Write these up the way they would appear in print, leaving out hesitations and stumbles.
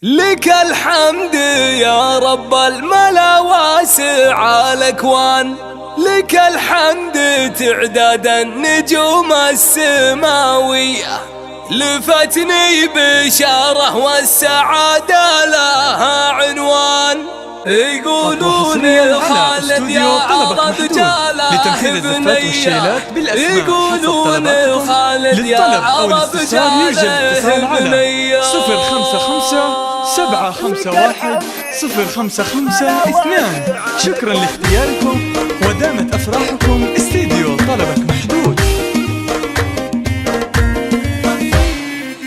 لك الحمد يا رب الملا واسع الاكوان، لك الحمد تعداد النجوم السماوية، لفتني بشاره والسعادة لها عنوان. يقولون خالد يا عرب جاله بنية، يقولون خالد يا عرب جاله بنية. 0557510552. شكرا لاختياركم ودامت أفراحكم. استديو طلبك محدود.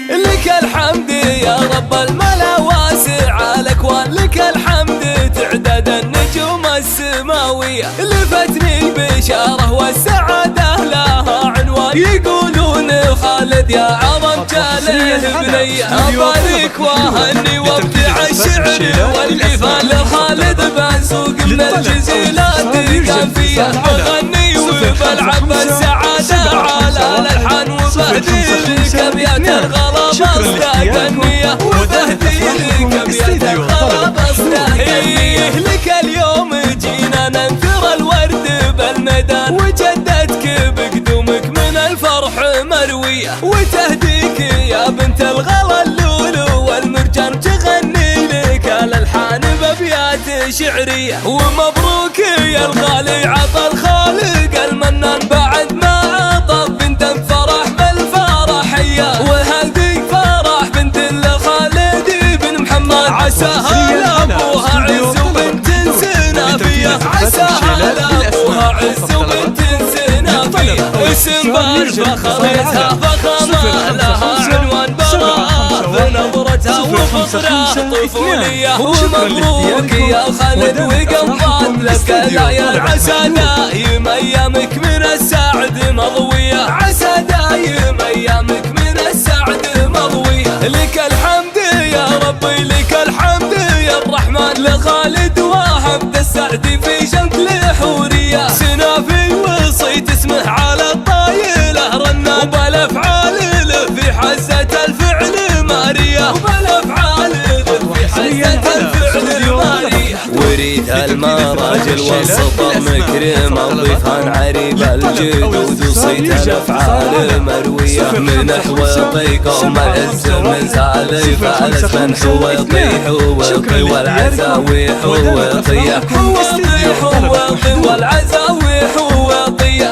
لك الحمد يا رب الملا واسع الاكوان، لك الحمد تعداد النجوم السماوية، لفتني بشاره والسعادة لها عنوان. يقولون خالد يا عظم جاله بنية، ابارك واهني وابدع الشعر والجفان لخالد بنسوق من الجزيلات كان فيها بغني وبلعب السعادة على الالحان، وبهدي لك ابيات الغلا مصداق النية، وبهدي لك ابيات الغلا مصداق النية. لك اليوم جينا ننثر الورد بالميدان، وجدتك بقدومك من الفرح مروية، وتهديك يا بنت الغلا اللولو والمرجان، تغني لك الالحان بابيات شعرية. ومبروك يا الغالي عطى الخالق المنان، بعد ما عطى بنت فرح بالفرح اياه، وهديك فرح بنت لخالد بن محمد، عساها لابوها عز وبنت سنافية، عساها لابوها عز وبنت سنافية. اسم بالفخريتها فخامة لها عنوان براءة بنظرتها وفطرة طفولية. ومبروك يا خالد وقضت لك داير، عسى دايم ايامك من السعد مضوية، عسى دايم ايامك من السعد مضوية. لك الحمد يا ربي لك الحمد يا الرحمن، لخالد وهب السعد في جنك الحورية، سنافي وصيت اسمه على الطايلة رنان، وبالافعال في حزة الفعل مارية، وبالافعال في حزة الفعل مارية. وريث المراجل والسطر مكرمة، ضيفان عريب الجدود، وصيت الافعال مروية، من حويطي قوم العز من سالف على من حويطي حويطي والعزاوي حويطية، حويطي حويطي والعزاوي حويطية.